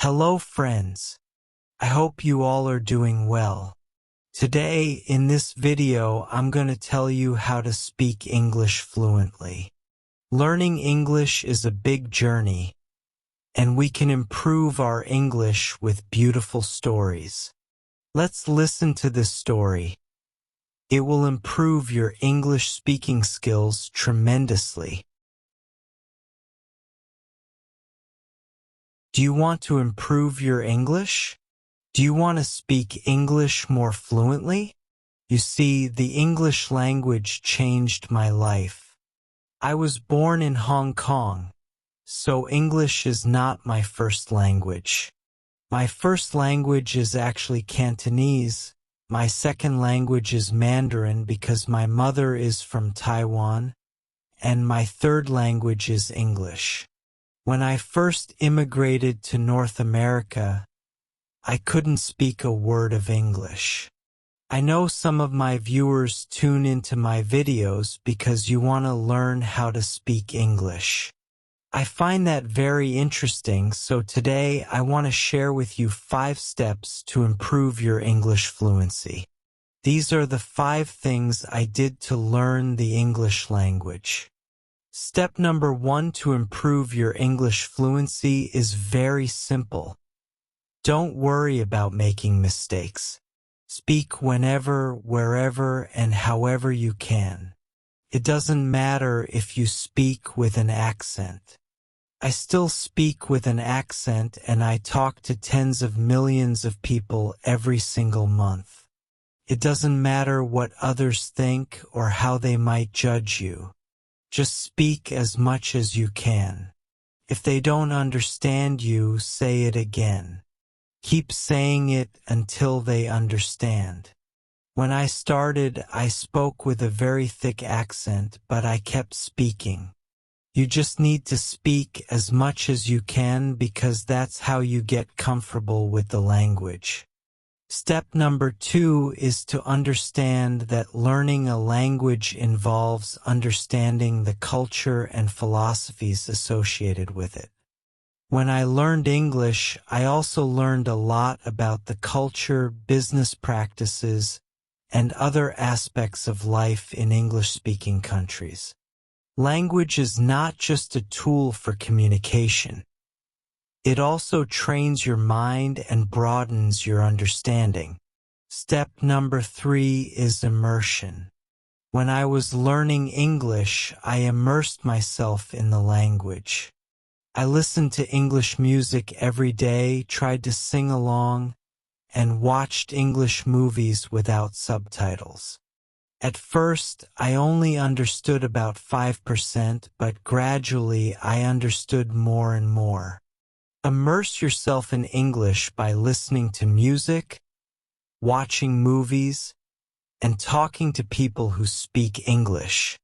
Hello friends. I hope you all are doing well. Today, in this video, I'm going to tell you how to speak English fluently. Learning English is a big journey, and we can improve our English with beautiful stories. Let's listen to this story. It will improve your English speaking skills tremendously. Do you want to improve your English? Do you want to speak English more fluently? You see, the English language changed my life. I was born in Hong Kong, so English is not my first language. My first language is actually Cantonese. My second language is Mandarin because my mother is from Taiwan, and my third language is English. When I first immigrated to North America, I couldn't speak a word of English. I know some of my viewers tune into my videos because you want to learn how to speak English. I find that very interesting, so today I want to share with you 5 steps to improve your English fluency. These are the 5 things I did to learn the English language. Step number 1 to improve your English fluency is very simple. Don't worry about making mistakes. Speak whenever, wherever, and however you can. It doesn't matter if you speak with an accent. I still speak with an accent and I talk to tens of millions of people every single month. It doesn't matter what others think or how they might judge you. Just speak as much as you can. If they don't understand you, say it again. Keep saying it until they understand. When I started, I spoke with a very thick accent, but I kept speaking. You just need to speak as much as you can because that's how you get comfortable with the language. Step number 2 is to understand that learning a language involves understanding the culture and philosophies associated with it. When I learned English, I also learned a lot about the culture, business practices, and other aspects of life in English-speaking countries. Language is not just a tool for communication. It also trains your mind and broadens your understanding. Step number 3 is immersion. When I was learning English, I immersed myself in the language. I listened to English music every day, tried to sing along, and watched English movies without subtitles. At first, I only understood about 5%, but gradually I understood more and more. Immerse yourself in English by listening to music, watching movies, and talking to people who speak English.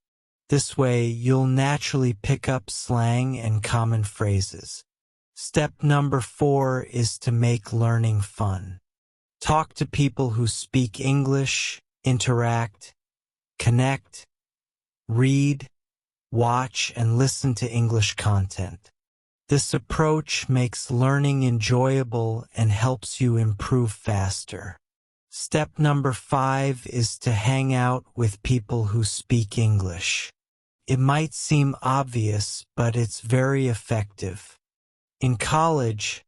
This way, you'll naturally pick up slang and common phrases. Step number 4 is to make learning fun. Talk to people who speak English, interact, connect, read, watch, and listen to English content. This approach makes learning enjoyable and helps you improve faster. Step number 5 is to hang out with people who speak English. It might seem obvious, but it's very effective. In college,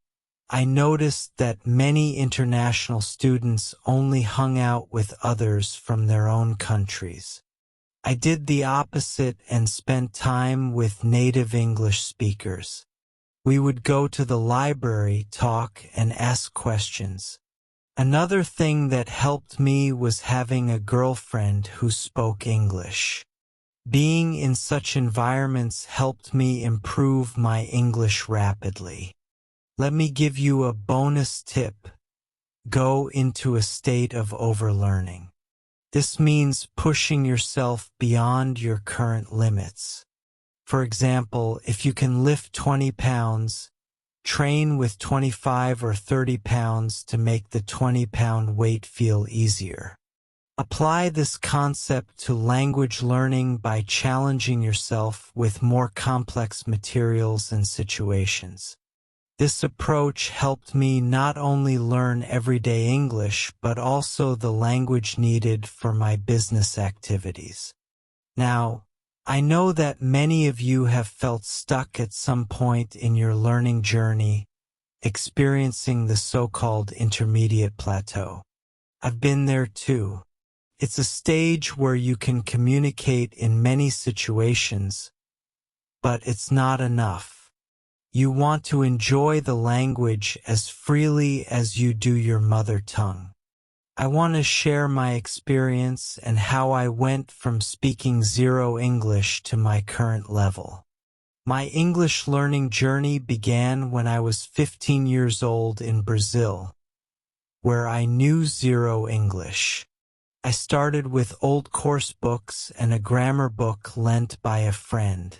I noticed that many international students only hung out with others from their own countries. I did the opposite and spent time with native English speakers. We would go to the library, talk, and ask questions. Another thing that helped me was having a girlfriend who spoke English. Being in such environments helped me improve my English rapidly. Let me give you a bonus tip. Go into a state of overlearning. This means pushing yourself beyond your current limits. For example, if you can lift 20 pounds, train with 25 or 30 pounds to make the 20-pound weight feel easier. Apply this concept to language learning by challenging yourself with more complex materials and situations. This approach helped me not only learn everyday English but also the language needed for my business activities. Now, I know that many of you have felt stuck at some point in your learning journey, experiencing the so-called intermediate plateau. I've been there too. It's a stage where you can communicate in many situations, but it's not enough. You want to enjoy the language as freely as you do your mother tongue. I want to share my experience and how I went from speaking zero English to my current level. My English learning journey began when I was 15 years old in Brazil, where I knew zero English. I started with old course books and a grammar book lent by a friend.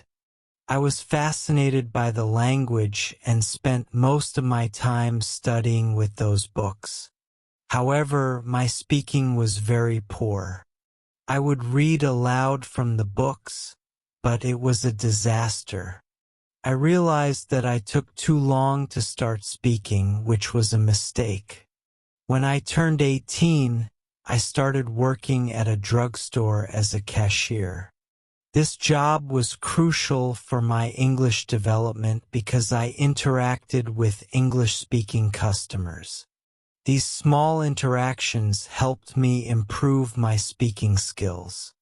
I was fascinated by the language and spent most of my time studying with those books. However, my speaking was very poor. I would read aloud from the books, but it was a disaster. I realized that I took too long to start speaking, which was a mistake. When I turned 18, I started working at a drugstore as a cashier. This job was crucial for my English development because I interacted with English-speaking customers. These small interactions helped me improve my speaking skills.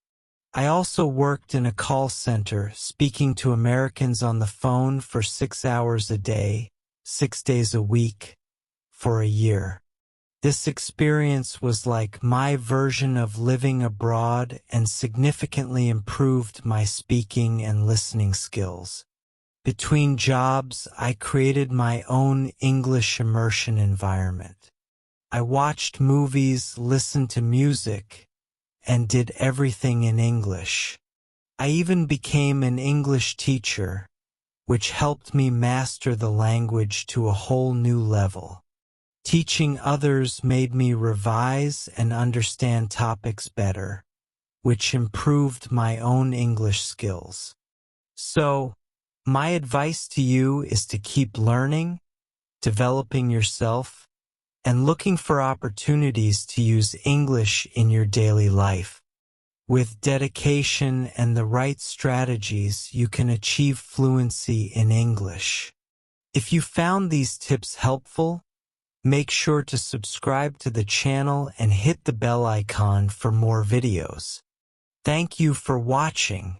I also worked in a call center, speaking to Americans on the phone for 6 hours a day, 6 days a week, for a year. This experience was like my version of living abroad and significantly improved my speaking and listening skills. Between jobs, I created my own English immersion environment. I watched movies, listened to music, and did everything in English. I even became an English teacher, which helped me master the language to a whole new level. Teaching others made me revise and understand topics better, which improved my own English skills. So, my advice to you is to keep learning, developing yourself, and looking for opportunities to use English in your daily life. With dedication and the right strategies, you can achieve fluency in English. If you found these tips helpful, make sure to subscribe to the channel and hit the bell icon for more videos. Thank you for watching.